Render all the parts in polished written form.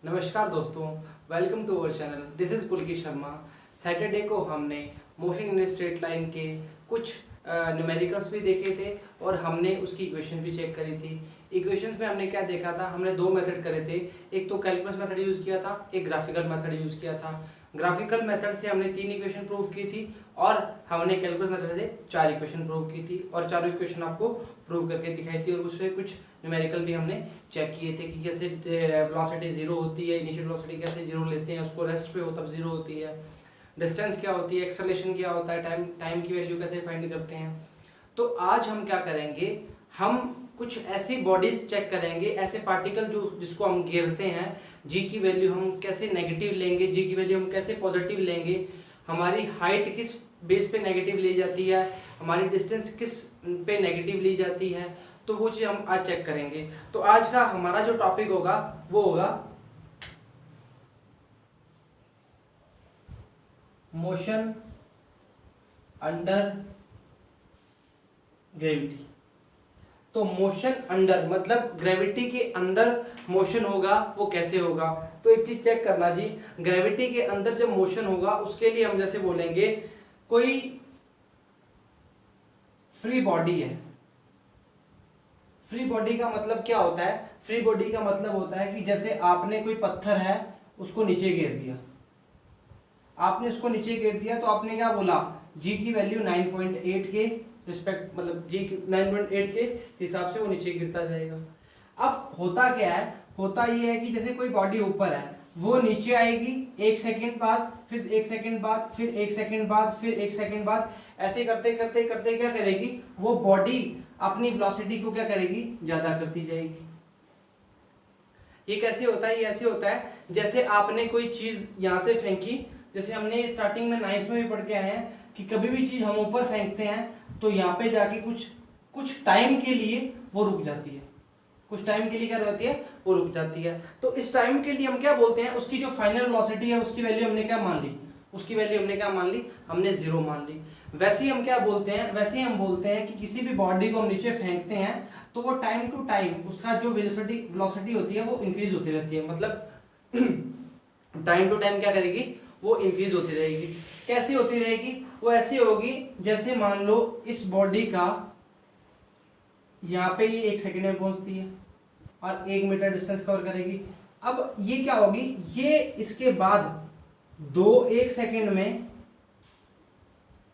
नमस्कार दोस्तों, welcome to our channel. This is Pulki Sharma. Saturday को हमने मोशन इन स्ट्रेट लाइन के कुछ न्यूमेरिकल्स भी देखे थे और हमने उसकी इक्वेशन भी चेक करी थी। इक्वेशंस में हमने क्या देखा था, हमने दो मेथड करे थे। एक तो कैलकुलस मेथड यूज़ किया था, एक ग्राफिकल मेथड यूज़ किया था। ग्राफिकल मेथड से हमने 3 इक्वेशन प्रूव की थी और हमने कैलकुलस मेथड से 4 इक्वेशन प्रूव की थी और चारों इक्वेशन आपको प्रूव करके दिखाई थी और उसमें कुछ न्यूमेरिकल भी हमने चेक किए थे कि कैसे वेलोसिटी जीरो होती है, इनिशियल वेलोसिटी कैसे जीरो लेते हैं, उसको रेस्ट पे हो तब जीरो होती है, डिस्टेंस क्या होती है, एक्सेलरेशन क्या होता है, टाइम की वैल्यू कैसे फाइंड करते हैं। तो आज हम क्या करेंगे, हम कुछ ऐसी बॉडीज चेक करेंगे, ऐसे पार्टिकल जिसको हम गिरते हैं, जी की वैल्यू हम कैसे नेगेटिव लेंगे, जी की वैल्यू हम कैसे पॉजिटिव लेंगे, हमारी हाइट किस बेस पे नेगेटिव ली जाती है, हमारी डिस्टेंस किस पे नेगेटिव ली जाती है, तो वो चीज़ हम आज चेक करेंगे। तो आज का हमारा जो टॉपिक होगा वो होगा मोशन अंडर ग्रेविटी। तो मोशन अंडर मतलब ग्रेविटी के अंदर मोशन होगा, वो कैसे होगा। तो एक चीज चेक करना जी, ग्रेविटी के अंदर जब मोशन होगा उसके लिए हम जैसे बोलेंगे कोई फ्री बॉडी है। फ्री बॉडी का मतलब क्या होता है, फ्री बॉडी का मतलब होता है कि जैसे आपने कोई पत्थर है उसको नीचे गिर दिया, आपने उसको नीचे गिर दिया तो आपने क्या बोला, जी की वैल्यू 9.8 के रिस्पेक्ट मतलब जी 9.8 के हिसाब से वो नीचे गिरता जाएगा। अब होता क्या है, होता ये है कि जैसे कोई बॉडी ऊपर है वो नीचे आएगी 1 सेकंड बाद, फिर 1 सेकंड बाद, फिर 1 सेकंड बाद, फिर 1 सेकंड बाद, ऐसे करते करते करते क्या करेगी, वो बॉडी अपनी वेलोसिटी को क्या करेगी, ज्यादा करती जाएगी। ये कैसे होता है, ये ऐसे होता है जैसे आपने कोई चीज यहां से फेंकी, जैसे हमने स्टार्टिंग में 9th में भी पढ़ के आए हैं कि कभी भी चीज हम ऊपर फेंकते हैं तो यहाँ पे जाके कुछ टाइम के लिए वो रुक जाती है, कुछ टाइम के लिए क्या होती है, वो रुक जाती है। तो इस टाइम के लिए हम क्या बोलते हैं, उसकी जो फाइनल वेलोसिटी है उसकी वैल्यू हमने क्या मान ली, उसकी वैल्यू हमने क्या मान ली, हमने 0 मान ली। वैसे ही हम क्या बोलते हैं, वैसे ही हम बोलते हैं कि किसी भी बॉडी को हम नीचे फेंकते हैं तो वो टाइम टू टाइम उसका जो वेलोसिटी होती है वो इंक्रीज होती रहती है, मतलब टाइम टू टाइम क्या करेगी, वो इंक्रीज होती रहेगी। कैसे होती रहेगी, वो ऐसे होगी जैसे मान लो इस बॉडी का यहाँ पे ये 1 सेकंड में पहुंचती है और 1 मीटर डिस्टेंस कवर करेगी। अब ये क्या होगी, ये इसके बाद 1 सेकंड में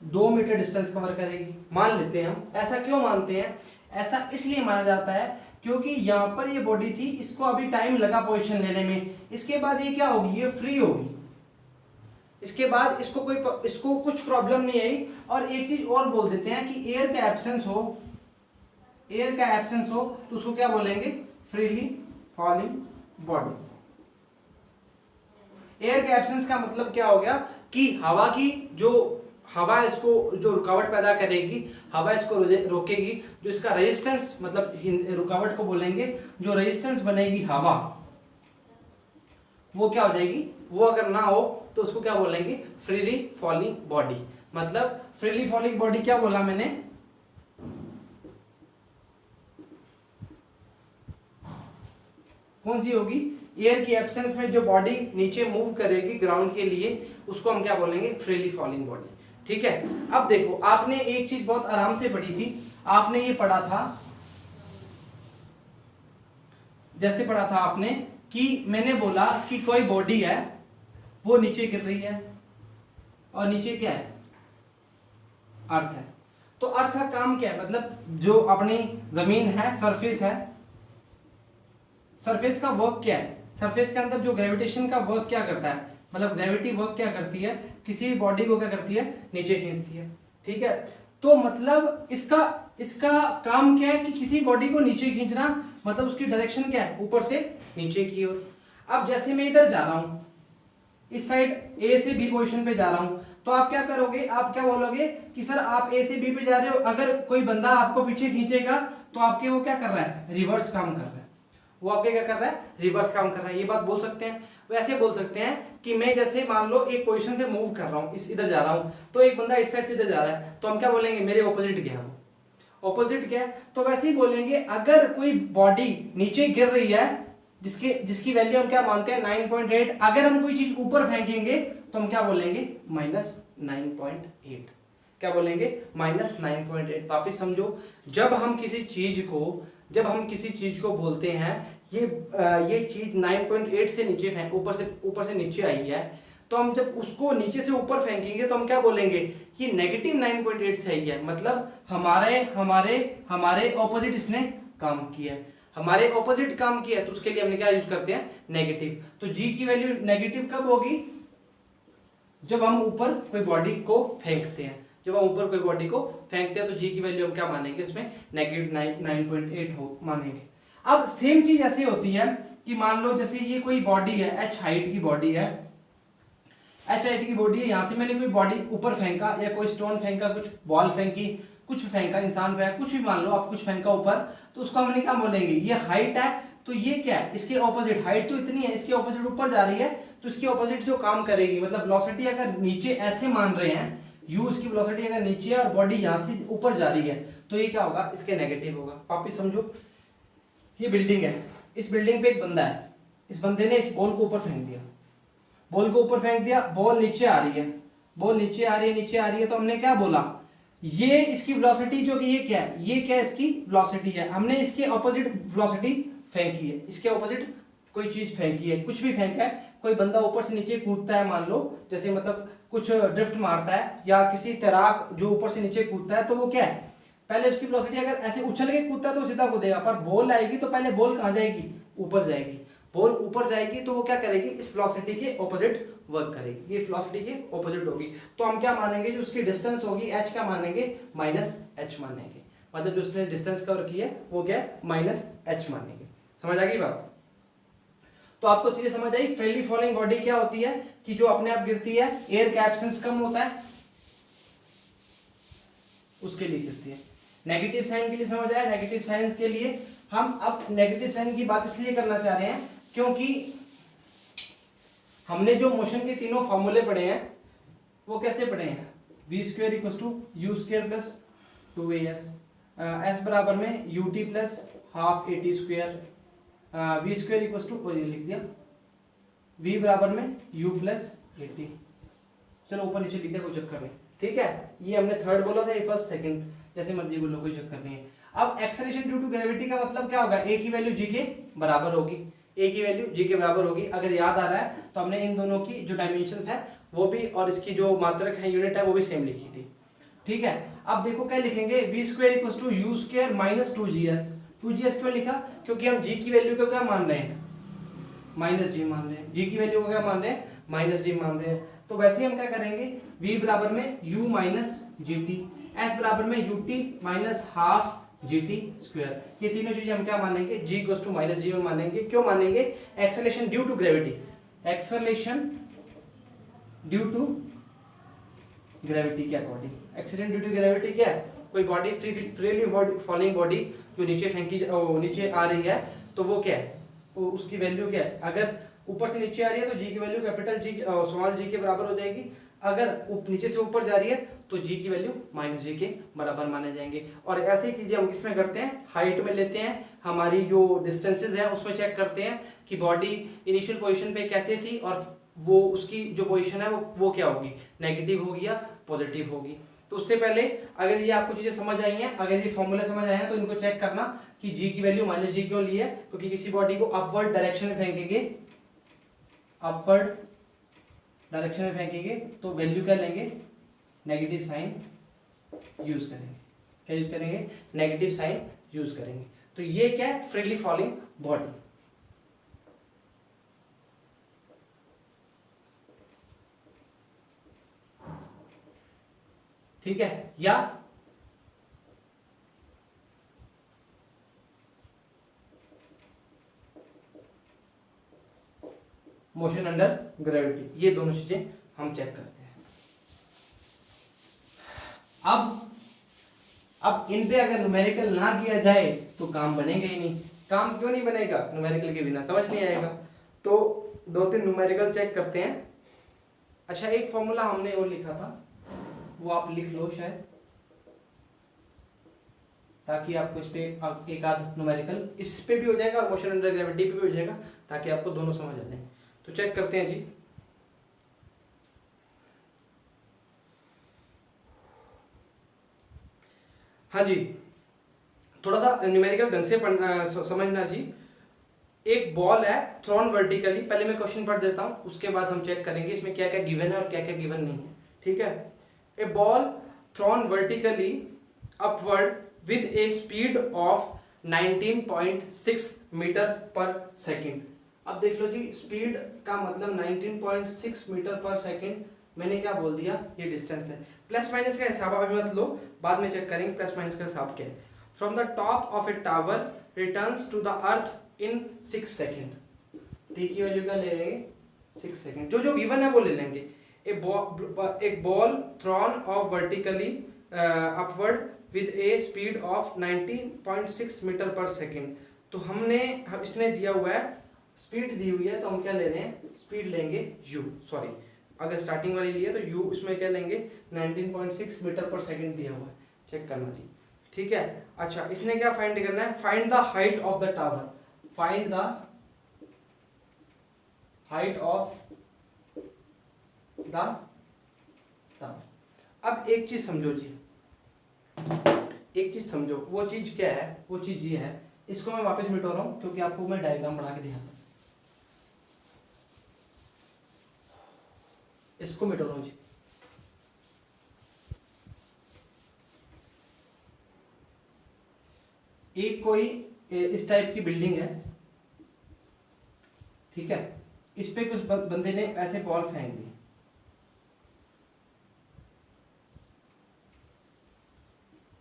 2 मीटर डिस्टेंस कवर करेगी, मान लेते हैं हम। ऐसा क्यों मानते हैं, ऐसा इसलिए माना जाता है क्योंकि यहाँ पर ये बॉडी थी, इसको अभी टाइम लगा पोजीशन लेने में, इसके बाद ये क्या होगी, ये फ्री होगी, इसके बाद इसको कुछ प्रॉब्लम नहीं आई। और एक चीज और बोल देते हैं कि एयर का एब्सेंस हो, एयर का एब्सेंस हो तो उसको क्या बोलेंगे, फ्रीली फॉलिंग बॉडी। एयर के एब्सेंस का मतलब क्या हो गया कि हवा की हवा इसको जो रुकावट पैदा करेगी, हवा इसको रोकेगी, जो इसका रेजिस्टेंस मतलब रुकावट को बोलेंगे, जो रेजिस्टेंस बनेगी हवा, वो क्या हो जाएगी, वो अगर ना हो तो उसको क्या बोलेंगे, फ्रीली फॉलिंग बॉडी। मतलब फ्रीली फॉलिंग बॉडी क्या बोला मैंने, कौन सी होगी, एयर की एब्सेंस में जो बॉडी नीचे मूव करेगी ग्राउंड के लिए, उसको हम क्या बोलेंगे, फ्रीली फॉलिंग बॉडी। ठीक है। अब देखो, आपने एक चीज बहुत आराम से पढ़ी थी, आपने ये पढ़ा था, जैसे पढ़ा था आपने कि मैंने बोला कि कोई बॉडी है वो नीचे गिर रही है और नीचे क्या है, अर्थ है। तो अर्थ का काम क्या है, मतलब जो अपनी जमीन है, सरफेस है, सरफेस का वर्क क्या है, सरफेस के अंदर जो ग्रेविटेशन का वर्क क्या करता है, मतलब ग्रेविटी वर्क क्या करती है, किसी भी बॉडी को क्या करती है, नीचे खींचती है। ठीक है। तो मतलब इसका काम क्या है कि किसी बॉडी को नीचे खींचना, मतलब उसकी डायरेक्शन क्या है, ऊपर से नीचे की ओर। अब जैसे मैं इधर जा रहा हूं, इस साइड ए से बी पोजीशन पे जा रहा हूं, तो आप क्या करोगे, आप क्या बोलोगे कि सर आप ए से बी पे जा रहे हो, अगर कोई बंदा आपको पीछे खींचेगा तो आपके वो क्या कर रहा है, रिवर्स काम कर रहा है, वो आपके क्या कर रहा है, रिवर्स काम कर रहा है। ये बात बोल सकते हैं। वैसे बोल सकते हैं कि मैं जैसे मान लो एक पोजीशन से मूव कर रहा हूँ, इस इधर जा रहा हूँ, तो एक बंदा इस साइड से इधर जा रहा है, तो हम क्या बोलेंगे, मेरे ऑपोजिट गया वो, ऑपोजिट क्या है। तो वैसे ही बोलेंगे अगर कोई बॉडी नीचे गिर रही है जिसकी वैल्यू हम क्या मानते हैं 9.8। अगर हम कोई चीज ऊपर फेंकेंगे तो हम क्या बोलेंगे -9.8। क्या बोलेंगे -9.8। वापिस समझो, जब हम किसी चीज को बोलते हैं ये चीज 9.8 से नीचे ऊपर से नीचे आई है, तो हम जब उसको नीचे से ऊपर फेंकेंगे तो हम क्या बोलेंगे, ये -9.8 से आई है, मतलब हमारे ऑपोजिट इसने काम किया है, हमारे ऑपोजिट काम किया है, तो उसके लिए हमने क्या यूज करते हैं, नेगेटिव। तो जी की वैल्यू नेगेटिव कब होगी, जब हम ऊपर कोई बॉडी को फेंकते हैं। जब हम ऊपर कोई बॉडी को फेंकते हैं तो जी की वैल्यू हम क्या मानेंगे, उसमें -9.8 हो मानेंगे। अब सेम चीज ऐसे होती है कि मान लो जैसे ये कोई बॉडी है, h हाइट की बॉडी है, h हाइट की बॉडी है, यहां से मैंने कोई बॉडी ऊपर फेंका या कोई स्टोन फेंका, कुछ बॉल फेंकी, कुछ फेंका, इंसान फेंका, कुछ भी मान लो आप कुछ फेंका ऊपर, तो उसको हमने क्या बोलेंगे, ये हाइट है, तो ये क्या है, इसके ऑपोजिट, हाइट तो इतनी है, इसके ऑपोजिट ऊपर जा रही है, तो इसके ऑपोजिट जो काम करेगी, मतलब वेलोसिटी अगर नीचे ऐसे मान रहे हैं, u इसकी वेलोसिटी अगर नीचे है और बॉडी यहां से ऊपर जा रही है, तो ये क्या होगा, इसके नेगेटिव होगा। वापिस समझो, ये बिल्डिंग है, इस बिल्डिंग पे एक बंदा है, इस बंदे ने इस बॉल को ऊपर फेंक दिया, बॉल को ऊपर फेंक दिया, बॉल नीचे आ रही है, बॉल नीचे आ रही है, तो हमने क्या बोला, ये इसकी वेलोसिटी जो कि ये क्या है, ये क्या इसकी वेलोसिटी है, हमने इसके ऑपोजिट वेलोसिटी फेंकी है, इसके ऑपोजिट कोई चीज फेंकी है, कुछ भी फेंका है, कोई बंदा ऊपर से नीचे कूदता है मान लो, जैसे मतलब कुछ ड्रिफ्ट मारता है, या किसी तैराक जो ऊपर से नीचे कूदता है, तो वो क्या है, पहले उसकी वेलोसिटी अगर ऐसे उछल के कूदता है तो सीधा कूदेगा, पर बॉल आएगी तो पहले बॉल कहां जाएगी, ऊपर जाएगी, बॉल ऊपर जाएगी तो वो क्या करेगी, इस वेलोसिटी के ऑपोजिट वर्क करेगी, ये वेलोसिटी के ऑपोजिट होगी, तो हम क्या मानेंगे, जो उसकी डिस्टेंस होगी h क्या मानेंगे, -h मानेंगे, मतलब जो उसने डिस्टेंस कवर की है वो क्या है, -h मानेंगे। समझ आ गई बात। तो आपको चीजें समझ आई। फ्रीली फॉलिंग बॉडी क्या होती है, कि जो अपने आप गिरती है, एयर का एब्सेंस कम होता है उसके लिए गिरती है। नेगेटिव साइन के लिए समझ आया। नेगेटिव साइन के लिए हम अब नेगेटिव साइन की बात इसलिए करना चाह रहे हैं क्योंकि हमने जो मोशन के तीनों फॉर्मूले पढ़े हैं वो कैसे पढ़े हैं, v² = u² + 2as, s बराबर में ut + ½ at², v² ये लिख दिया, v बराबर में u + 80, चलो ऊपर नीचे लिख दिया, कोई चक्कर नहीं, ठीक है। ये हमने थर्ड बोला था, ये फर्स्ट सेकंड, जैसे मर्जी बोलो, कोई चक्कर नहीं है। अब एक्सेलरेशन ड्यू टू ग्रेविटी का मतलब क्या होगा, ए की वैल्यू जी के बराबर होगी, ए की वैल्यू जी के बराबर होगी। अगर याद आ रहा है तो हमने इन दोनों की जो डायमेंशंस है वो भी, और इसकी जो मात्रक है, यूनिट है, वो भी सेम लिखी थी, ठीक है। अब देखो क्या लिखेंगे, v² = u² - 2gs। 2gs क्यों लिखा, क्योंकि हम g की वैल्यू को क्या मान रहे हैं, -g मान रहे हैं, g की वैल्यू को क्या मान रहे हैं, -g मान रहे हैं। तो वैसे हम क्या करेंगे, v बराबर में u - gt, s बराबर में ut - ½ gt², ये तीनों चीजें हम क्या मानेंगे, g = -g में मानेंगे। क्यों मानेंगे, acceleration due to gravity, acceleration due to gravity के according. Accident due to gravity क्या है, कोई बॉडी फ्रीली फॉलिंग बॉडी जो नीचे आ रही है, तो वो क्या है, वो उसकी वैल्यू क्या है, अगर ऊपर से नीचे आ रही है तो जी की वैल्यू कैपिटल जी स्मॉल जी के बराबर हो जाएगी, अगर नीचे से ऊपर जा रही है तो जी की वैल्यू -g के बराबर माने जाएंगे। और ऐसी चीजें हम किसमें करते हैं, हाइट में लेते हैं, हमारी जो डिस्टेंसेज है उसमें चेक करते हैं कि बॉडी इनिशियल पोजीशन पे कैसे थी और वो उसकी जो पोजीशन है वो क्या होगी, नेगेटिव होगी या पॉजिटिव होगी। तो उससे पहले अगर ये आपको चीजें समझ आई हैं, अगर ये फॉर्मूला समझ आए हैं, तो इनको चेक करना कि जी की वैल्यू -g क्यों ली है, क्योंकि किसी बॉडी को अपवर्ड डायरेक्शन में फेंकेंगे, अपवर्ड डायरेक्शन में फेंकेंगे तो वैल्यू क्या लेंगे, नेगेटिव साइन यूज करेंगे। क्या यूज करेंगे, नेगेटिव साइन यूज करेंगे। तो ये क्या है, फ्रीली फॉलिंग बॉडी। ठीक है, या मोशन अंडर ग्रेविटी, ये दोनों चीजें हम चेक करते हैं। अब इन पे अगर न्यूमेरिकल ना किया जाए तो काम बनेगा ही नहीं। काम क्यों नहीं बनेगा, न्यूमेरिकल के बिना समझ नहीं आएगा। तो 2-3 न्यूमेरिकल चेक करते हैं। अच्छा, एक फॉर्मूला हमने और लिखा था, वो आप लिख लो शायद, ताकि आपको इस पे एक आध न्यूमेरिकल इस पे भी हो जाएगा और मोशन अंडर ग्रेविटी पे भी हो जाएगा, ताकि आपको दोनों समझ आ जाए। तो चेक करते हैं जी। हाँ जी, थोड़ा सा न्यूमेरिकल ढंग से समझना जी। एक बॉल है थ्रोन वर्टिकली, पहले मैं क्वेश्चन पढ़ देता हूँ, उसके बाद हम चेक करेंगे इसमें क्या क्या गिवन है और क्या क्या गिवन नहीं है। ठीक है, a ball thrown vertically upward with a speed of 19.6 metre per second. अब देख लो जी, स्पीड का मतलब 19.6 मीटर पर सेकेंड, मैंने क्या बोल दिया, ये डिस्टेंस है। प्लस माइनस का हिसाब अभी मत लो, बाद में चेक करेंगे प्लस माइनस का हिसाब क्या है। From the top of a tower returns to the earth in 6 second. T की वैल्यू क्या ले लेंगे, 6 सेकेंड। जो जो गिवन है वो ले लेंगे। एक ball thrown off vertically upward with a speed of 19.6 metre per second. तो इसने दिया हुआ है, स्पीड दी हुई है, तो हम क्या ले रहे हैं, स्पीड लेंगे u, सॉरी अगर स्टार्टिंग वाली लिए तो u, उसमें क्या लेंगे 19.6 मीटर पर सेकेंड दिया हुआ है, चेक करना जी। ठीक है, अच्छा इसने क्या फाइंड करना है, find the height of the tower, find the height of the tower. अब एक चीज समझो जी, एक चीज समझो, वो चीज क्या है, वो चीज ये है, इसको मैं वापस मिटा रहा हूं क्योंकि आपको मैं डायग्राम बना के दिखाता हूं, इसको मिटा रहा हूं जी। एक कोई इस टाइप की बिल्डिंग है, ठीक है, इस पे कुछ बंदे ने ऐसे बॉल फेंक दी,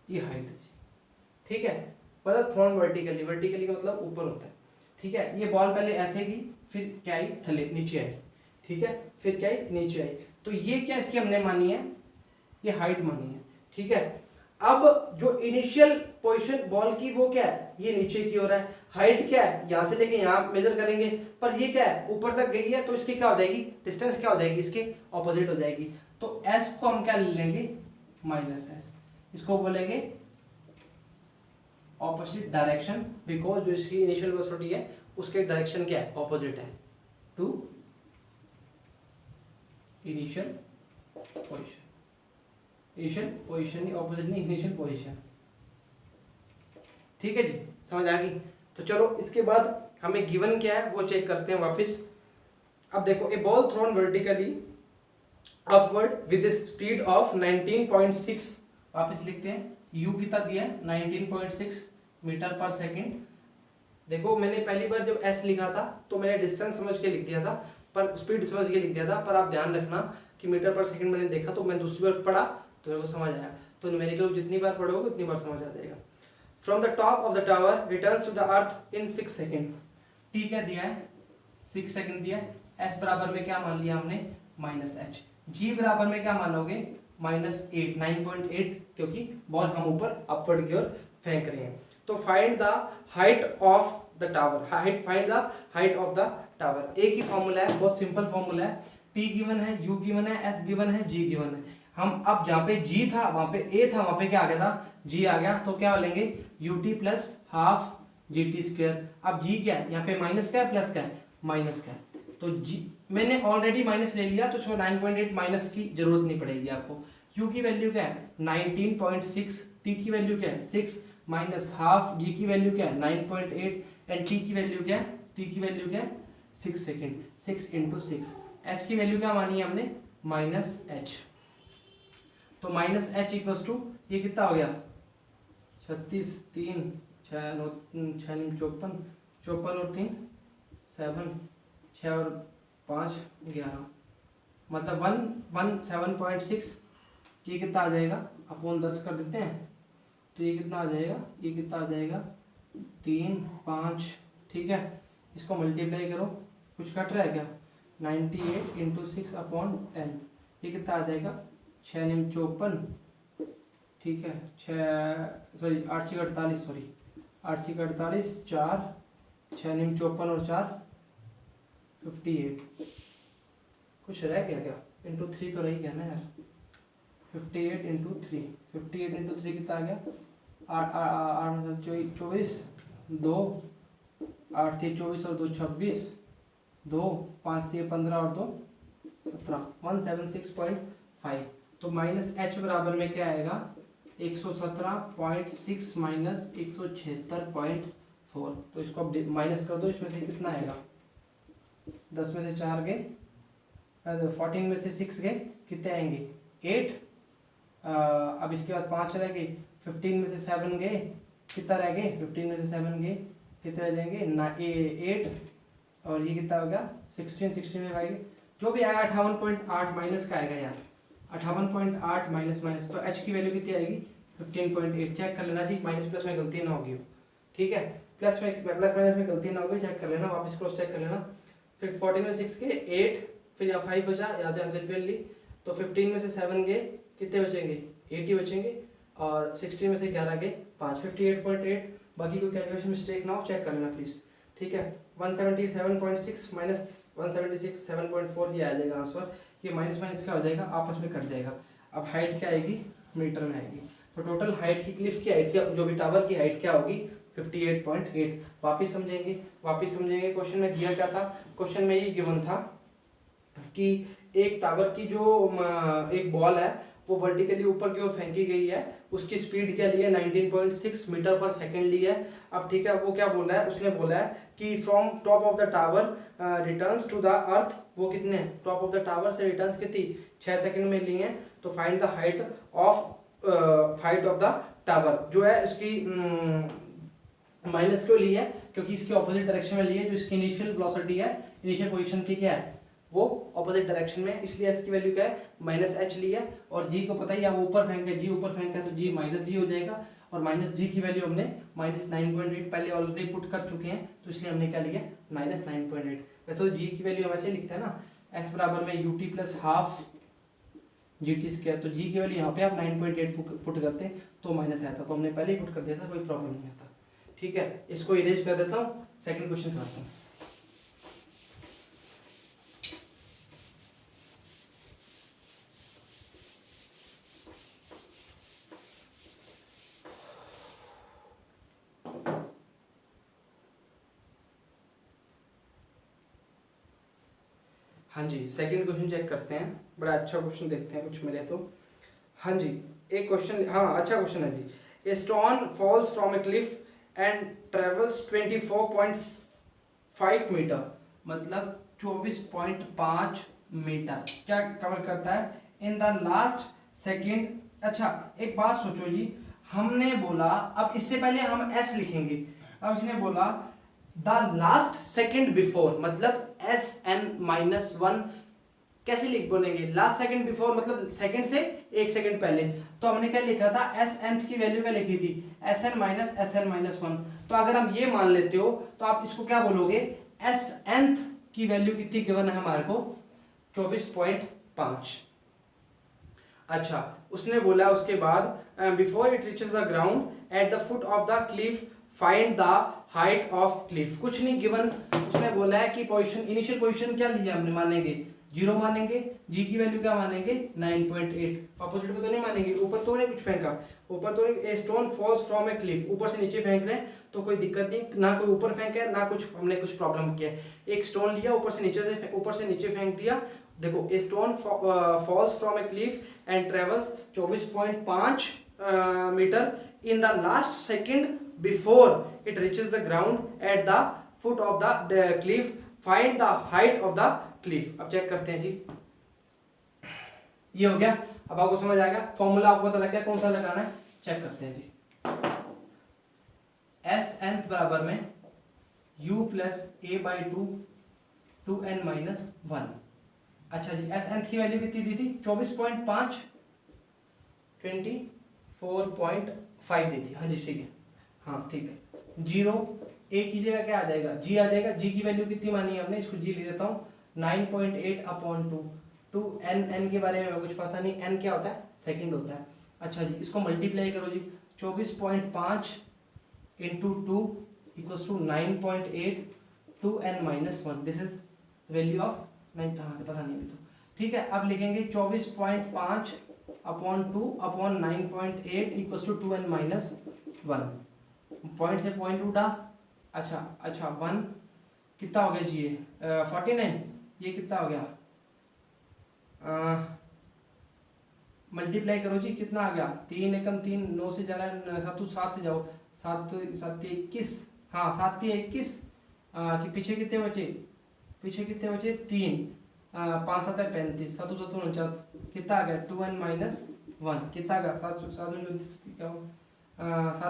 ये हाइट है, ठीक है, मतलब थ्रोन वर्टिकली, वर्टिकली का मतलब ऊपर होता है, ठीक है। ये बॉल पहले ऐसे की, फिर क्या आई, थले नीचे आई, ठीक है, फिर क्या आई, नीचे आई। तो ये क्या इसकी हमने मानी है, ये हाइट मानी है, ठीक है। अब जो इनिशियल पोजीशन बॉल की वो क्या है, ये नीचे की ओर है, हाइट क्या है, यहां से लेके यहां मेजर करेंगे, पर ये क्या है, ऊपर तक गई है, तो इसकी क्या हो जाएगी, डिस्टेंस क्या हो जाएगी, इसके ऑपोजिट हो जाएगी। तो एस को हम क्या ले लेंगे, माइनस एस, इसको बोलेंगे ऑपोजिट डायरेक्शन, बिकॉज जो इसकी इनिशियल वेलोसिटी है उसके डायरेक्शन क्या है, ऑपोजिट है to initial position, initial position, opposite नहीं, इनिशियल पोजीशन, ठीक है जी, समझ आ गई। तो चलो इसके बाद हमें गिवन क्या है वो चेक करते हैं वापस। अब देखो, a ball thrown vertically upward with speed of 19.6, वापस लिखते हैं, u कितना दिया है 19.6 मीटर पर सेकेंड। देखो मैंने पहली बार जब s लिखा था तो मैंने डिस्टेंस समझ के लिख दिया था, पर स्पीड समझ के लिख दिया था, पर आप ध्यान रखना कि मीटर पर सेकंड मैंने देखा तो मैं दूसरी बार पढ़ा तो मेरे को समझ आया। तो न्यूमेरिकल जितनी बार पढ़ोगे उतनी बार समझ आ जाएगा। From the top of the tower returns to the earth in 6 second. T क्या दिया है, 6 सेकेंड दिया है। एस बराबर में क्या मान लिया हमने, माइनस एच। जी बराबर में क्या मानोगे, -8, 9.8, क्योंकि बॉल हम ऊपर अपवर्ड की ओर फेंक रहे हैं। तो find the height of the tower, find the height of the tower. एक ही फॉर्मूला है, बहुत सिंपल फॉर्मूला है। टी गिवन है, यू गिवन है, एस गिवन है, जी गिवन है। हम अब जहाँ पे जी था वहां पे ए था, वहां पे क्या आ गया था, जी आ गया, तो क्या लेंगे, UT plus half g t square. अब जी क्या है, यहाँ पे माइनस का है, प्लस का है, माइनस का है, तो जी मैंने ऑलरेडी माइनस ले लिया, तो इसमें 9.8 माइनस की जरूरत नहीं पड़ेगी आपको। यू की वैल्यू क्या है 19.6, टी की वैल्यू क्या है 6, माइनस हाफ, जी की वैल्यू क्या है 9.8, एंड टी की वैल्यू क्या है, टी की वैल्यू क्या है 6 सेकेंड, 6 × 6। एस की वैल्यू क्या मानी है हमने, माइनस एच। तो माइनस एच इक्वल्स टू, ये कितना हो गया 36, 3, 6, 54, 54 और 3 7, 6 और 5 11, मतलब 117.6। ये कितना आ जाएगा, अपॉन 10 कर देते हैं, तो ये कितना आ जाएगा, ये कितना आ जाएगा 3, 5, ठीक है। इसको मल्टीप्लाई करो, कुछ कट रहा है क्या, 98 × 6 अपॉन 10, ये कितना आ जाएगा 6 × 9 = 54, ठीक है, 8 × 48, सॉरी 8 × 48, 4, 6 × 9 = 54 और 4 58, कुछ रह गया क्या, × 3 तो रही गया ना यार, 58 × 3, 58 × 3 कितना आ गया आठ 24, 2 8 थे 24 और 2 26, 2 5 थे 15 और 2 17, 176.5। तो माइनस एच बराबर में क्या आएगा 117.6 माइनस 176.4। तो इसको अब माइनस कर दो, इसमें से कितना आएगा 10 में से 4 गए, 14 में से 6 गए, कितने आएंगे 8। अब इसके बाद 5 रह गए, 15 में से 7 गए, कितना रह गए 15 में से 7 गए, कितने रह जाएंगे 8, और ये कितना हो गया 16 में आएंगे, जो भी आएगा 58.8 माइनस का आएगा यार 58.8 माइनस, तो एच की वैल्यू कितनी आएगी 15.8। चेक कर लेना जी, माइनस प्लस में गलती ना होगी, ठीक है, प्लस माइनस में गलती ना होगी, चेक कर लेना, वापस क्रॉस चेक कर लेना। फिर 14 में 6 के 8, फिर यहाँ 5 बचा, यहाँ से आंसर 12 ली, तो 15 में से 7 गए, कितने बचेंगे 80 बचेंगे, और 16 में से 11 गए 5, 58.8। बाकी कोई कैलकुलेशन मिस्टेक ना हो, चेक कर लेना प्लीज़, ठीक है। 177.6 माइनस 176 7.4 ये आ जाएगा आंसर। ये माइनस माइनस क्या हो जाएगा आपस में कट जाएगा। अब हाइट क्या आएगी मीटर में आएगी, तो टोटल हाइट की क्लिफ की हाइट क्या, जो भी टावर की हाइट क्या होगी 58.8। वापिस समझेंगे क्वेश्चन में दिया क्या था, क्वेश्चन में ये गिवन था कि एक टावर की जो एक बॉल है वो वर्टिकली ऊपर की ओर फेंकी गई है, उसकी स्पीड क्या ली है 19.6 मीटर पर सेकेंड ली है। अब ठीक है, वो क्या बोला है, उसने बोला है कि from top of the tower returns to the earth, वो कितने टॉप ऑफ द टावर से रिटर्न्स कितनी 6 सेकंड में ली है। तो find the height of the tower, जो है इसकी माइनस क्यों ली है, क्योंकि इसके ऑपोजिट डायरेक्शन में ली है, जो इसकी इनिशियल वेलोसिटी है, इनिशियल पोजीशन की क्या है वो ऑपोजिट डायरेक्शन में, इसलिए एस की वैल्यू क्या है माइनस एच ली है। और जी को पता ही है वो ऊपर फेंक है, जी ऊपर फेंक है तो जी माइनस जी हो जाएगा, और माइनस जी की वैल्यू हमने -9.8 पहले ऑलरेडी पुट कर चुके हैं, तो इसलिए हमने क्या लिया -9.8। वैसे तो जी की वैल्यू हम ऐसे लिखते हैं ना, एस बराबर में U T plus half g t square, तो जी की वैल्यू यहाँ पे आप 9.8 पुट करते तो माइनस आता, तो हमने पहले ही पुट कर दिया था, कोई प्रॉब्लम नहीं आता, ठीक है। इसको इरेज कर देता हूँ, सेकंड क्वेश्चन करता हूँ। हाँ जी, सेकंड क्वेश्चन चेक करते हैं, बड़ा अच्छा क्वेश्चन देखते हैं कुछ मिले तो। हाँ जी, एक क्वेश्चन, हाँ अच्छा क्वेश्चन है जी। A stone falls from a cliff and travels 24.5 metre, मतलब 24.5 मीटर क्या कवर करता है इन द लास्ट सेकेंड। अच्छा एक बात सोचो जी, हमने बोला, अब इससे पहले हम एस लिखेंगे, अब इसने बोला द लास्ट सेकेंड बिफोर, मतलब SN-1 कैसे लिख बोलेंगे, लास्ट सेकंड बिफोर मतलब सेकंड से एक सेकंड पहले, तो हमने क्या लिखा था SN की वैल्यू क्या लिखी थी SN-1। तो अगर हम ये मान लेते हो तो आप इसको क्या बोलोगे, SN की वैल्यू कितनी गिवन है हमारे को 24.5। अच्छा उसने बोला उसके बाद before it reaches the ground at the foot of the cliff find the height of Cliff, कुछ नहीं गिवन। उसने बोला है कि पोजीशन, इनिशियल पोजीशन क्या लिया हमने, मानेंगे 0 मानेंगे, जी की वैल्यू क्या मानेंगे 9.8, अपोजिट को तो नहीं मानेंगे, ऊपर तो नहीं कुछ फेंका, ऊपर तो ए stone falls from a Cliff, ऊपर से नीचे फेंक रहे हैं तो कोई दिक्कत नहीं, ना कोई ऊपर फेंका है ना कुछ हमने कुछ प्रॉब्लम किया। एक स्टोन लिया ऊपर से नीचे फेंक दिया, देखो a stone falls from a cliff and travels 24.5 metre in the last second before it reaches the ground at the foot of the cliff, find the height of the cliff. अब check करते हैं जी, ये हो गया, अब आपको समझ आएगा, फॉर्मूला आपको पता लग गया कौन सा लगाना है, चेक करते हैं जी। SN बराबर में U प्लस A/2 2n-1। अच्छा जी, SN की वैल्यू कितनी दी थी 24.5 24.5 दी थी, हाँ जी ठीक है, हाँ ठीक है। 0 A की जगह क्या आ जाएगा, G आ जाएगा, G की वैल्यू कितनी मानी है हमने, इसको G ले देता हूँ 9.8/2। 2n के बारे में कुछ पता नहीं, n क्या होता है सेकंड होता है। अच्छा जी, इसको मल्टीप्लाई करो जी, 24.5 into 2 equals to 9.8 2n-1, this is value of 9, हाँ पता नहीं अभी तो, ठीक है। अब लिखेंगे 24.5/2/9.8 इक्वल्स टू 2n-1, 1 पॉइंट से पॉइंट उठा। अच्छा 1 कितना हो गया जी ये 49, ये कितना हो गया मल्टीप्लाई करो जी, कितना आ गया 3 एकम 3, 9 से जा रहा है 7 7 से जाओ, 7 7 21, हाँ 7 21 कि पीछे कितने बचे, 3 5 7 35, 7 7 49, कितना आ गया 2n माइनस 1, कितना आ गया 7 7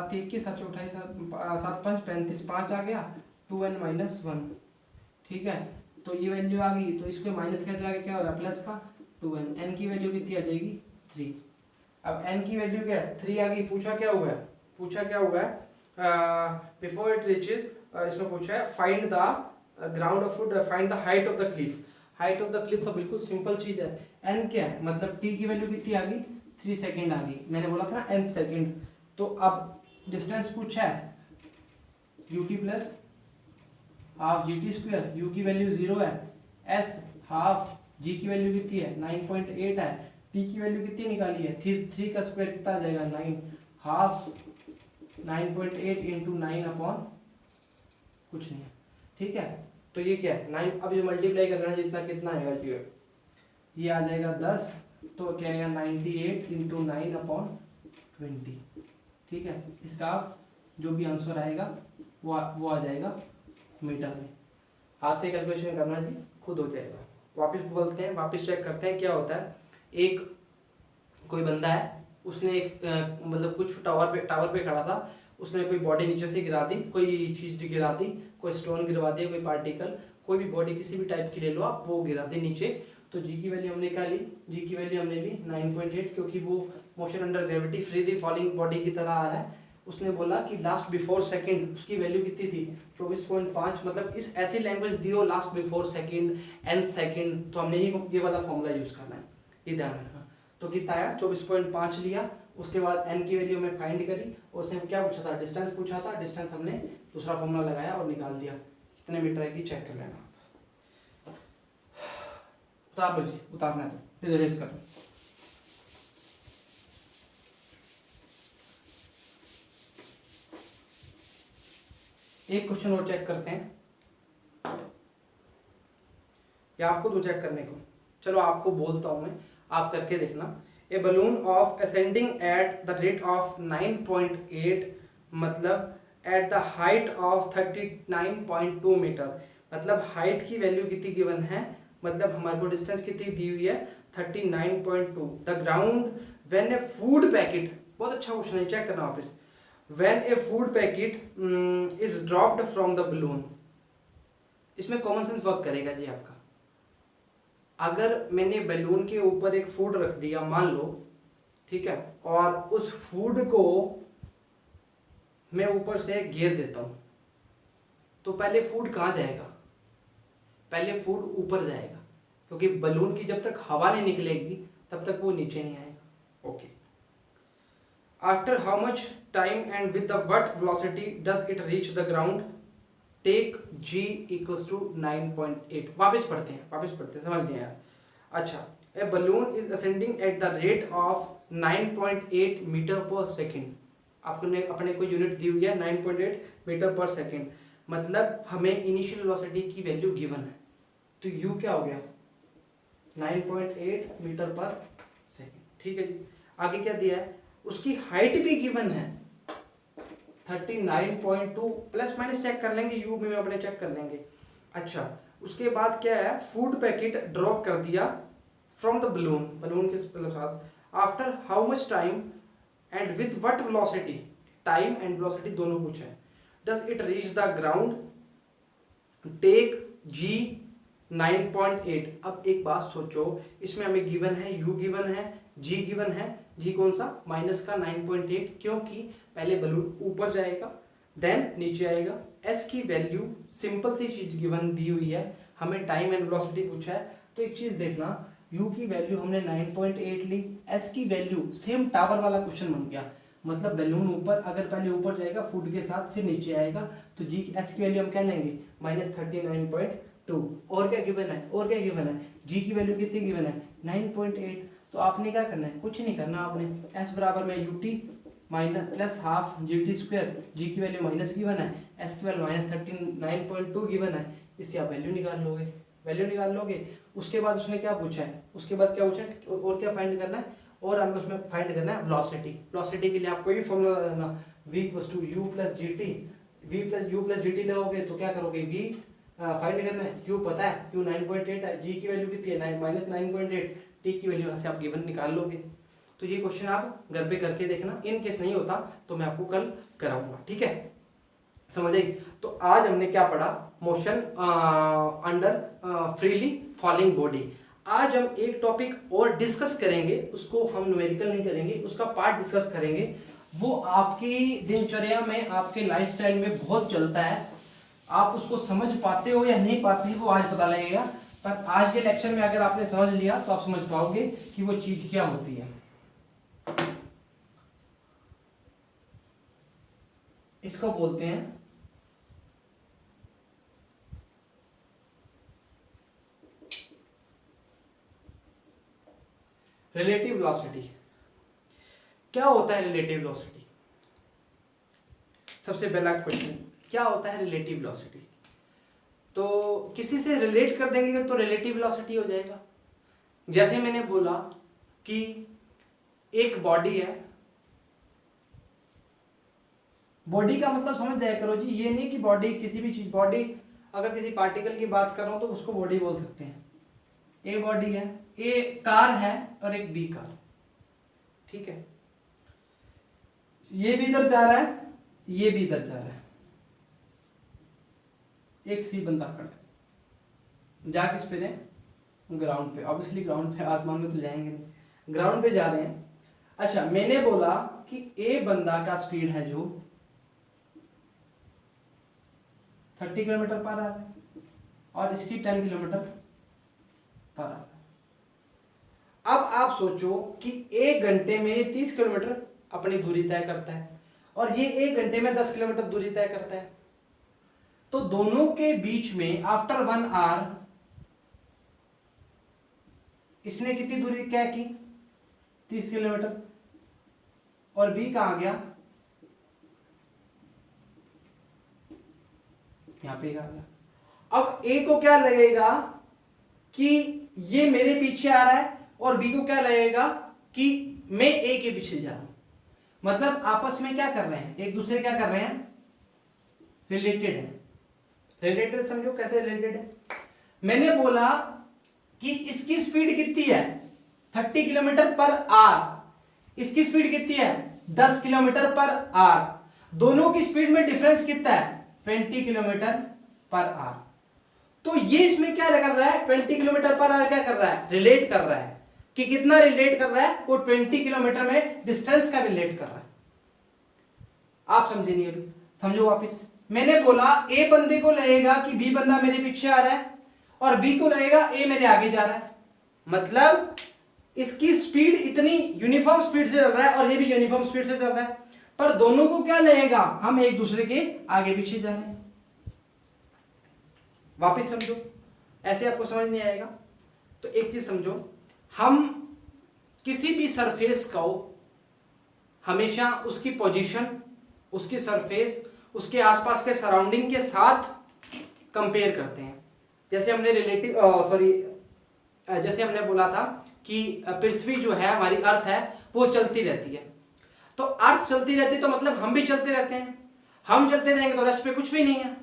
21 7 28 7 5 35, 5 आ गया 2n माइनस 1। ठीक है, तो ये वैल्यू आ गई, तो इसको माइनस करके आगे क्या होगा प्लस का 2n, n की वैल्यू कितनी आ जाएगी 3। अब n की वैल्यू क्या है 3 आ गई। पूछा क्या हुआ है बिफोर इट रीचेस, इसमें पूछा है find the ground of foot, find the height of the Cliff. Height of the Cliff तो बिल्कुल सिंपल चीज है, n क्या है मतलब t की वैल्यू कितनी आ गई 3 सेकेंड आ गई, मैंने बोला था n सेकेंड। तो अब डिस्टेंस पूछा है ut plus half gt square, u की वैल्यू 0 है, s हाफ, g की वैल्यू कितनी है 9.8 है, t की वैल्यू कितनी निकाली है 3 का स्क्वायर कितना आ जाएगा 9, हाफ 9.8 इंटू 9 अपॉन कुछ नहीं है। ठीक है, तो ये क्या है 9, अब ये मल्टीप्लाई करना है जितना कितना आएगा जी, ये आ जाएगा 10, तो क्या आएगा 98 इंटू 9 अपॉन 20। ठीक है, इसका जो भी आंसर आएगा वो आ जाएगा मीटर में। हाथ से कैलकुलेशन करना जी, खुद हो जाएगा। वापस चेक करते हैं क्या होता है। एक कोई बंदा है, उसने एक मतलब कुछ टावर पे खड़ा था, उसने कोई बॉडी नीचे से गिरा दी, कोई चीज़ गिरा दी, कोई स्टोन गिरवा दिया, कोई पार्टिकल, कोई भी बॉडी किसी भी टाइप की ले लो आप, वो गिरा दी नीचे। तो जी की वैल्यू हमने क्या ली, जी की वैल्यू हमने ली 9.8, क्योंकि वो motion under gravity freely falling body की तरह आ रहा है। उसने बोला कि लास्ट बिफोर सेकंड उसकी वैल्यू कितनी थी 24.5, मतलब इस ऐसी लैंग्वेज दियो last before second and second, तो हमने ये वाला फॉर्मूला यूज करना है, ये ध्यान रखना। तो कितना आया 24.5 लिया, उसके बाद n की वैल्यू हमें फाइंड करी, और उसने क्या पूछा था डिस्टेंस पूछा था, डिस्टेंस हमने दूसरा फॉर्मूला लगाया और निकाल दिया, कितने मीटर है कि चेक कर लेना। उतार लो जी, उतारना है तो फिर रेस कर। एक क्वेश्चन और चेक करते हैं, या आपको दो चेक करने को, चलो आपको बोलता हूं मैं, आप करके देखना। A balloon of ascending at the rate of 9.8, मतलब at the height of 39.2 metre, मतलब हाइट की वैल्यू कितनी गिवन है, मतलब हमारे को डिस्टेंस कितनी दी हुई है 39.2। The ground when A food packet, बहुत अच्छा क्वेश्चन है, चेक करना वापस। When a food packet is dropped from the balloon, इसमें कॉमन सेंस वर्क करेगा जी आपका। अगर मैंने बैलून के ऊपर एक फूड रख दिया मान लो, ठीक है, और उस फूड को मैं ऊपर से घेर देता हूं, तो पहले फूड कहाँ जाएगा, पहले फूड ऊपर जाएगा, क्योंकि बैलून की जब तक हवा नहीं निकलेगी तब तक वो नीचे नहीं आएगा। Okay, After how much time and with the what velocity does it reach the ground? Take g equals to 9.8। वापस पढ़ते हैं, समझ नहीं आया। अच्छा, a balloon is ascending at the rate of 9.8 metre per second. आपने अपने को यूनिट दी हुई है 9.8 मीटर पर सेकेंड, मतलब हमें इनिशियल वेलोसिटी की वैल्यू गिवन है, तो u क्या हो गया 9.8 मीटर पर सेकेंड। ठीक है जी, आगे क्या दिया है, उसकी हाइट भी गिवन है 39.2, प्लस माइनस चेक कर लेंगे, यू भी अपने चेक कर लेंगे। अच्छा, उसके बाद क्या है, फूड पैकेट ड्रॉप कर दिया फ्रॉम द बलून के साथ, after how much time and with what velocity, time and velocity दोनों कुछ है, does it reach the ground, take g 9.8। अब एक बात सोचो, इसमें हमें गिवन है u गिवन है, g गिवन है, g कौन सा माइनस का 9.8, क्योंकि पहले बलून ऊपर जाएगा देन नीचे आएगा। s की वैल्यू सिंपल सी चीज गिवन दी हुई है, हमें टाइम एंड वेलोसिटी पूछा है, तो एक चीज देखना, u की वैल्यू हमने 9.8 ली, s की वैल्यू सेम टावर वाला क्वेश्चन बन गया, मतलब बैलून ऊपर, अगर पहले ऊपर जाएगा फूड के साथ फिर नीचे आएगा, तो जी s की वैल्यू हम क्या लेंगे -39.2। और क्या गिवन है, g की वैल्यू कितनी गिवन है 9.8। तो आपने क्या करना है, कुछ नहीं करना, आपने s बराबर में ut minus plus half g t square, g की वैल्यू माइनस गिवन है, एस की वैल्यू माइनस 39.2 गिवन है, इससे आप वैल्यू निकाल लोगे, वैल्यू निकाल लोगे। उसके बाद उसने क्या पूछा है, उसके बाद क्या पूछा है और क्या फाइंड करना है, और हमें उसमें फाइंड करना है वेलोसिटी। वेलोसिटी के लिए आपको ये फॉर्मूला लगाना, v equals to u plus g t, v plus u plus g t लगाओगे तो क्या करोगे, v फाइंड करना है, u पता है q 9.8 है, g की वैल्यू कितनी है माइनस 9.8, t की वैल्यू यहाँ से आप गिवन निकाल लोगे। तो ये क्वेश्चन आप घर पे करके देखना, इन केस नहीं होता तो मैं आपको कल कराऊंगा, ठीक है, समझ आई। तो आज हमने क्या पढ़ा, motion under freely falling body. आज हम एक टॉपिक और डिस्कस करेंगे, उसको हम न्यूमेरिकल नहीं करेंगे, उसका पार्ट डिस्कस करेंगे, वो आपकी दिनचर्या में आपके लाइफस्टाइल में बहुत चलता है, आप उसको समझ पाते हो या नहीं पाते हो वो आज पता लगेगा, पर आज के लेक्चर में अगर आपने समझ लिया तो आप समझ पाओगे कि वो चीज क्या होती है। इसको बोलते हैं रिलेटिव वेलोसिटी। क्या होता है रिलेटिव वेलोसिटी? सबसे पहला क्वेश्चन, क्या होता है रिलेटिव वेलोसिटी? तो किसी से रिलेट कर देंगे तो रिलेटिव वेलोसिटी हो जाएगा। जैसे मैंने बोला कि एक बॉडी है, बॉडी का मतलब समझ जाया करो जी, ये नहीं कि बॉडी किसी भी चीज, बॉडी अगर किसी पार्टिकल की बात कर रहा हूं तो उसको बॉडी बोल सकते हैं। ए बॉडी है, ए कार है और एक बी कार, ठीक है, ये भी इधर जा रहा है, ये भी इधर जा रहा है, एक सी बंदा खड़ा है, जा किस पे दें, ग्राउंड पे, ऑब्वियसली ग्राउंड पे, आसमान में तो जाएंगे नहीं, ग्राउंड पे जा रहे हैं। अच्छा, मैंने बोला कि ए बंदा का स्पीड है जो 30 किलोमीटर पर आवर है और इसकी 10 किलोमीटर पर आवर। अब आप सोचो कि एक घंटे में 30 किलोमीटर अपनी दूरी तय करता है और ये एक घंटे में 10 किलोमीटर दूरी तय करता है, तो दोनों के बीच में आफ्टर 1 आवर इसने कितनी दूरी क्या की, 30 किलोमीटर, और बी कहां गया, यहां पे आ गया। अब ए को क्या लगेगा कि ये मेरे पीछे आ रहा है और बी को क्या लगेगा कि मैं ए के पीछे जा रहा हूं, मतलब आपस में क्या कर रहे हैं, एक दूसरे क्या कर रहे हैं, रिलेटेड है। रिलेटेड समझो कैसे रिलेटेड है, मैंने बोला कि इसकी स्पीड कितनी है 30 किलोमीटर पर आवर, इसकी स्पीड कितनी है 10 किलोमीटर पर आवर, दोनों की स्पीड में डिफरेंस कितना है 20 किलोमीटर पर आवर। तो ये इसमें क्या कर रहा है, 20 किलोमीटर पर आवर क्या कर रहा है, रिलेट कर रहा है, कि कितना रिलेट कर रहा है, वो 20 किलोमीटर में डिस्टेंस का रिलेट कर रहा है। आप समझे नहीं अभी, समझो वापिस। मैंने बोला ए बंदे को लगेगा कि बी बंदा मेरे पीछे आ रहा है और बी को लगेगा ए मेरे आगे जा रहा है, मतलब इसकी स्पीड इतनी यूनिफॉर्म स्पीड से चल रहा है और ये भी यूनिफॉर्म स्पीड से चल रहा है, पर दोनों को क्या लगेगा, हम एक दूसरे के आगे पीछे जा रहे हैं। वापिस समझो, ऐसे आपको समझ नहीं आएगा तो एक चीज समझो, हम किसी भी सरफेस को हमेशा उसकी पोजीशन, उसकी सरफेस, उसके आसपास के सराउंडिंग के साथ कंपेयर करते हैं। जैसे हमने जैसे हमने बोला था कि पृथ्वी जो है हमारी अर्थ है वो चलती रहती है, तो अर्थ चलती रहती है तो मतलब हम भी चलते रहते हैं, हम चलते रहेंगे तो रेस्ट पे कुछ भी नहीं है,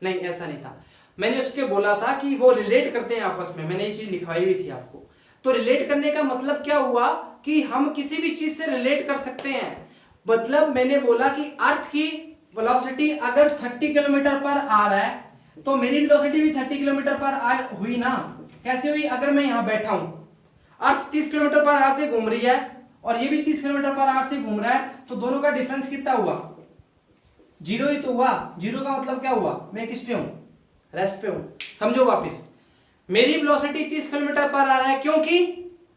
नहीं ऐसा नहीं था। मैंने उसके बोला था कि वो रिलेट करते हैं आपस में, मैंने ये चीज लिखवाई हुई थी आपको। तो रिलेट करने का मतलब क्या हुआ कि हम किसी भी चीज से रिलेट कर सकते हैं, मतलब मैंने बोला कि अर्थ की वेलोसिटी अगर 30 किलोमीटर पर आ रहा है तो मेरी वेलोसिटी भी 30 किलोमीटर पर हुई ना, कैसे हुई, अगर मैं यहां बैठा हूं, अर्थ 30 किलोमीटर पर आवर से घूम रही है और ये भी 30 किलोमीटर पर आवर से घूम रहा है, तो दोनों का डिफरेंस कितना हुआ, 0 ही तो हुआ। 0 का मतलब क्या हुआ, मैं किस पे हूं, रेस्ट पे हूं। समझो वापिस, मेरी वेलोसिटी 30 किलोमीटर पर आ रहा है क्योंकि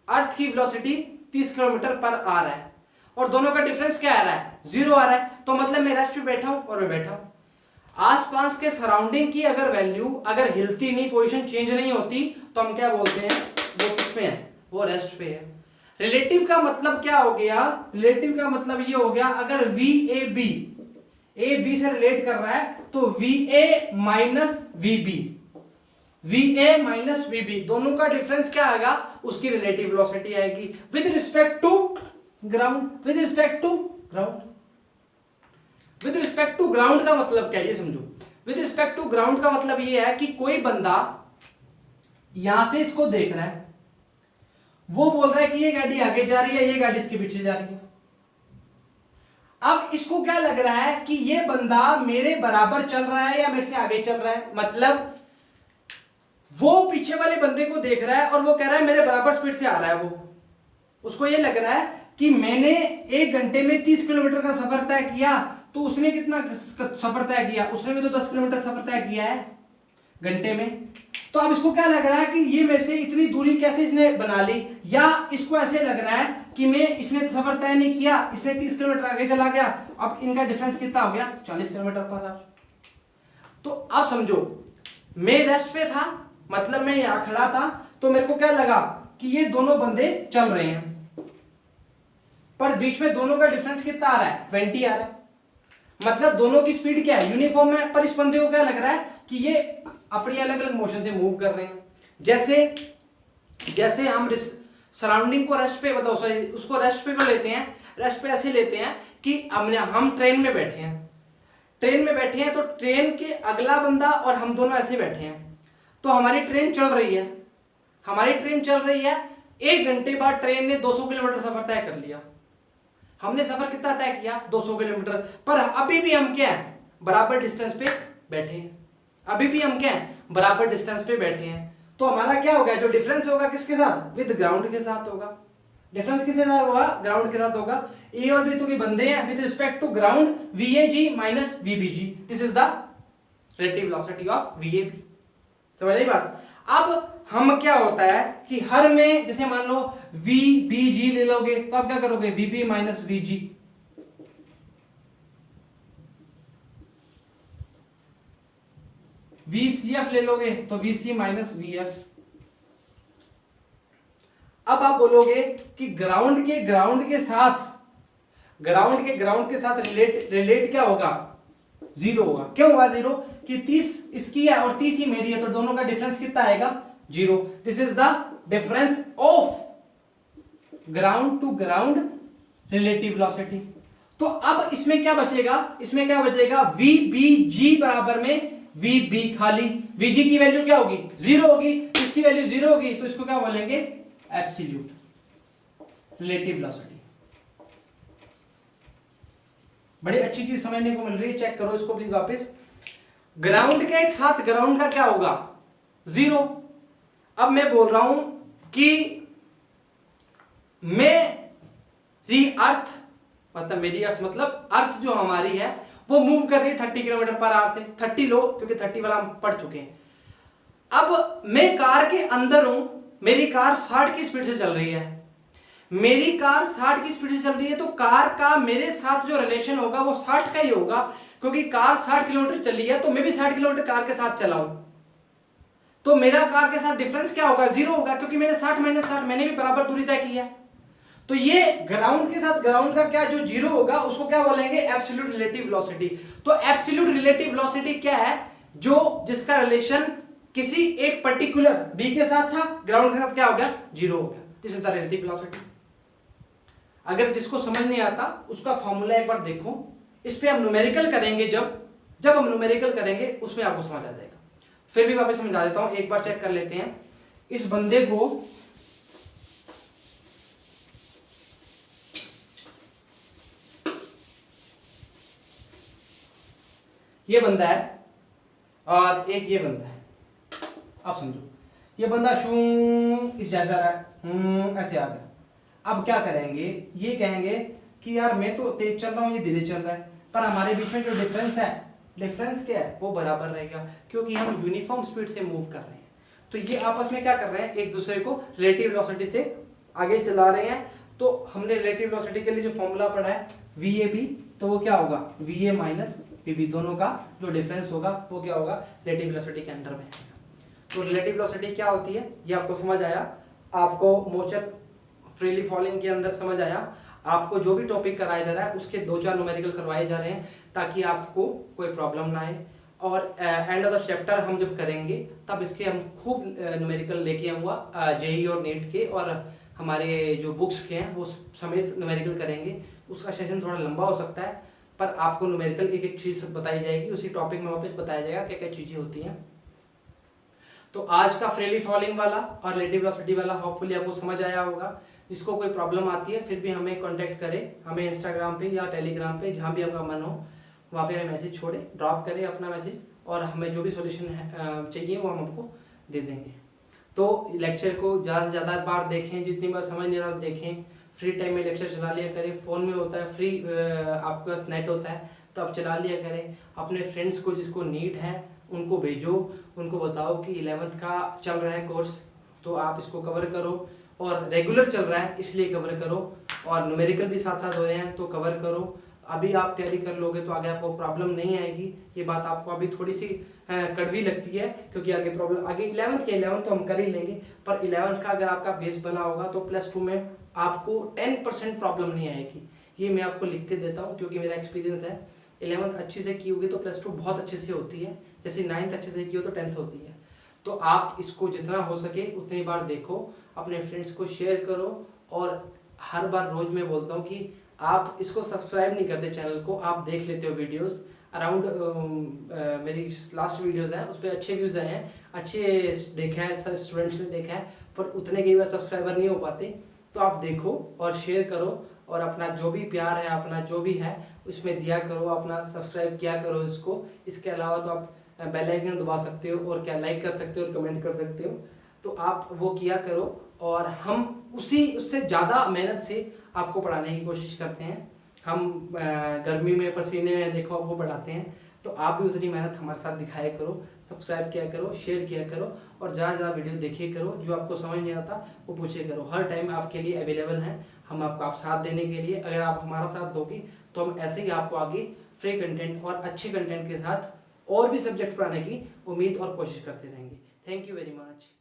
अर्थ की वेलोसिटी 30 किलोमीटर पर आ रहा है और दोनों का डिफरेंस क्या आ रहा है, 0 आ रहा है, तो मतलब मैं रेस्ट पे बैठा हूं और मैं बैठा हूं। आसपास के सराउंडिंग की अगर वैल्यू अगर हिलती नहीं, पोजीशन चेंज नहीं होती, तो हम क्या बोलते हैं, वो किस पे है, वो रेस्ट पे है। रिलेटिव का मतलब क्या हो गया, रिलेटिव का मतलब ये हो गया अगर वी ए बी से रिलेट कर रहा है तो V A minus V B दोनों का डिफरेंस क्या आएगा, उसकी रिलेटिव वेलोसिटी आएगी with respect to ground. With respect to ground का मतलब क्या है ये समझो। विद रिस्पेक्ट टू ग्राउंड का मतलब ये है कि कोई बंदा यहां से इसको देख रहा है, वो बोल रहा है कि ये गाड़ी आगे जा रही है, ये गाड़ी इसके पीछे जा रही है। अब इसको क्या लग रहा है कि ये बंदा मेरे बराबर चल रहा है या मेरे से आगे चल रहा है, मतलब वो पीछे वाले बंदे को देख रहा है और वो कह रहा है मेरे बराबर स्पीड से आ रहा है। वो उसको ये लग रहा है कि मैंने 1 घंटे में 30 किलोमीटर का सफर तय किया, तो उसने कितना सफर तय किया, उसने भी तो 10 किलोमीटर सफर तय किया है घंटे में। तो अब इसको क्या लग रहा है कि ये मेरे से इतनी दूरी कैसे इसने बना ली, या इसको ऐसे लग रहा है कि इसने सफर तय नहीं किया, इसने 30 किलोमीटर आगे चला गया, अब इनका डिफरेंस कितना हो गया, 40 किलोमीटर पर आवर। तो आप समझो मैं रेस्ट पे था, मतलब मैं यहां खड़ा था, तो मेरे को क्या लगा कि ये दोनों बंदे चल रहे हैं, पर बीच में दोनों का डिफरेंस कितना आ रहा है, 20 आ रहा है, मतलब दोनों की स्पीड क्या है, यूनिफॉर्म है। पर इस बंदे को क्या लग रहा है कि ये अपनी अलग अलग मोशन से मूव कर रहे हैं। जैसे हम सराउंडिंग को रेस्ट पे, मतलब सॉरी उसको रेस्ट पे लेते हैं, रेस्ट पे ऐसे लेते हैं कि हम ट्रेन में बैठे हैं, तो ट्रेन के अगला बंदा और हम दोनों ऐसे बैठे हैं, तो हमारी ट्रेन चल रही है। 1 घंटे बाद ट्रेन ने 200 किलोमीटर सफर तय कर लिया। हमने सफर कितना तय किया, 200 किलोमीटर, पर अभी भी हम क्या है, बराबर डिस्टेंस पे बैठे हैं। तो हमारा क्या होगा, जो डिफरेंस होगा किसके साथ, विद ग्राउंड के साथ होगा। डिफरेंस किसके साथ होगा, ग्राउंड के साथ होगा। ए और बी तो के बंदे हैं, with respect to ground VAG minus VBG, this is the relative velocity of VAB। समझ आई बात। अब हम क्या होता है कि हर में जैसे मान लो VBG ले लोगे तो आप क्या करोगे, VB माइनस VG, VCF ले लोगे तो VC माइनस VF। अब आप बोलोगे कि ग्राउंड के साथ रिलेट क्या होगा, 0 होगा। क्यों होगा 0, कि 30 इसकी है और 30 ही मेरी है, तो दोनों का डिफरेंस कितना आएगा, 0। This is the difference of ground to ground relative velocity. तो अब इसमें क्या बचेगा, VBG बराबर में VB खाली, VG की वैल्यू क्या होगी, 0 होगी, इसकी वैल्यू 0 होगी, तो इसको क्या बोलेंगे, एब्सोल्यूट रिलेटिव वेलोसिटी। बड़ी अच्छी चीज समझने को मिल रही है, चेक करो इसको प्लीज वापस। ग्राउंड के साथ ग्राउंड का क्या होगा, 0। अब मैं बोल रहा हूं कि मेरी अर्थ मतलब अर्थ जो हमारी है वो मूव कर रही है 30 किलोमीटर पर आवर से, 30 लो क्योंकि 30 वाला हम पढ़ चुके हैं। अब मैं कार के अंदर हूं, मेरी कार 60 की स्पीड से चल रही है, तो कार का मेरे साथ जो रिलेशन होगा वो 60 का ही होगा, क्योंकि कार 60 किलोमीटर चली है तो मैं भी 60 किलोमीटर कार के साथ चला हूं, तो मेरा कार के साथ डिफरेंस क्या होगा, 0 होगा, क्योंकि मैंने 60 माइनस 60 मैंने भी बराबर दूरी तय की है। तो ये ग्राउंड के साथ ग्राउंड का क्या जो 0 होगा उसको क्या बोलेंगे, एब्सोल्यूट रिलेटिव वेलोसिटी। तो एब्सोल्यूट रिलेटिव वेलोसिटी क्या है, जिसका रिलेशन किसी एक पर्टिकुलर बी के साथ था, ग्राउंड के साथ क्या हो गया, 0 हो गया। This is the relative velocity. अगर जिसको समझ नहीं आता उसका फॉर्मूला एक बार देखो, इस पे हम न्यूमेरिकल करेंगे, जब हम न्यूमेरिकल करेंगे उसमें आपको समझ आ जाएगा। फिर भी वापस समझा देता हूं, एक बार चेक कर लेते हैं। इस बंदे को ये बंदा है और एक ये बंदा है, आप समझो ये बंदा शू इस जैसा रहा है, ऐसे आ गया। अब क्या करेंगे, ये कहेंगे कि यार मैं तो तेज चल रहा हूं, ये धीरे चल रहा है, पर हमारे बीच में जो डिफरेंस क्या है वो बराबर रहेगा, क्योंकि हम यूनिफॉर्म स्पीड से मूव कर रहे हैं। तो ये आपस में क्या कर रहे हैं, एक दूसरे को रिलेटिव वेलोसिटी से आगे चला रहे हैं। तो हमने रिलेटिव वेलोसिटी के लिए जो फॉर्मूला पढ़ा है VAB, तो वो क्या होगा, VA माइनस VB, दोनों का जो डिफरेंस होगा वो क्या होगा, रिलेटिव वेलोसिटी के अंडर में। तो रिलेटिव वेलोसिटी क्या होती है ये आपको समझ आया। आपको मोशन फ्रीली फॉलिंग के अंदर समझ आया। आपको जो भी टॉपिक कराया जा रहा है उसके 2-4 न्यूमेरिकल करवाए जा रहे हैं ताकि आपको कोई प्रॉब्लम ना आए। और एंड ऑफ द चैप्टर हम जब करेंगे तब इसके हम खूब न्यूमेरिकल लेके आऊँगा जेई और नीट के, और हमारे जो बुक्स के हैं वो समेत न्यूमेरिकल करेंगे। उसका सेशन थोड़ा लंबा हो सकता है पर आपको न्यूमेरिकल एक एक चीज़ बताई जाएगी, उसी टॉपिक में वापस बताया जाएगा क्या क्या चीज़ें होती हैं। तो आज का फ्रीली फॉलिंग वाला और रिलेटिव वेलोसिटी वाला होपफुली आपको समझ आया होगा। जिसको कोई प्रॉब्लम आती है फिर भी हमें कांटेक्ट करें, हमें इंस्टाग्राम पे या टेलीग्राम पे जहाँ भी आपका मन हो वहाँ पे हमें मैसेज छोड़ें, ड्रॉप करें अपना मैसेज, और हमें जो भी सॉल्यूशन चाहिए वो हम आपको दे देंगे। तो लेक्चर को ज़्यादा से ज़्यादा बार देखें, जितनी बार समझ नहीं आता देखें। फ्री टाइम में लेक्चर चला लिया करें, फ़ोन में होता है फ्री आपके पास नेट होता है तो आप चला लिया करें। अपने फ्रेंड्स को जिसको नीड है उनको भेजो, उनको बताओ कि 11th का चल रहा है कोर्स तो आप इसको कवर करो, और रेगुलर चल रहा है इसलिए कवर करो, और न्यूमेरिकल भी साथ साथ हो रहे हैं तो कवर करो। अभी आप तैयारी कर लोगे तो आगे आपको प्रॉब्लम नहीं आएगी। ये बात आपको अभी थोड़ी सी कड़वी लगती है क्योंकि आगे प्रॉब्लम, आगे 11th तो हम कर ही लेंगे, पर 11th का अगर आपका बेस बना होगा तो +2 में आपको 10% प्रॉब्लम नहीं आएगी। ये मैं आपको लिख के देता हूँ क्योंकि मेरा एक्सपीरियंस है। 11th अच्छी से की होगी तो +2 बहुत अच्छे से होती है, जैसे 9th अच्छे से की हो तो 10th होती है। तो आप इसको जितना हो सके उतनी बार देखो, अपने फ्रेंड्स को शेयर करो, और हर बार रोज मैं बोलता हूँ कि आप इसको सब्सक्राइब नहीं करते चैनल को, आप देख लेते हो वीडियोस अराउंड मेरी लास्ट वीडियोस हैं उस पर अच्छे व्यूज़ आए हैं, अच्छे देखा है, सर स्टूडेंट्स ने देखा है, पर उतने कई बार सब्सक्राइबर नहीं हो पाते। तो आप देखो और शेयर करो, और अपना जो भी प्यार है, अपना जो भी है उसमें दिया करो, अपना सब्सक्राइब किया करो इसको। इसके अलावा तो आप बेल आइकन दबा सकते हो और क्या लाइक कर सकते हो और कमेंट कर सकते हो, तो आप वो किया करो। और हम उससे ज़्यादा मेहनत से आपको पढ़ाने की कोशिश करते हैं। हम गर्मी में पसीने में देखो आपको पढ़ाते हैं, तो आप भी उतनी मेहनत हमारे साथ दिखाया करो, सब्सक्राइब किया करो, शेयर किया करो, और ज़्यादा ज़्यादा वीडियो देखिए करो। जो आपको समझ नहीं आता वो पूछे करो, हर टाइम आपके लिए अवेलेबल हैं हम आपको आप साथ देने के लिए। अगर आप हमारा साथ दोगे तो हम ऐसे ही आपको आगे फ्री कंटेंट और अच्छे कंटेंट के साथ और भी सब्जेक्ट पढ़ाने की उम्मीद और कोशिश करते रहेंगे। Thank you very much.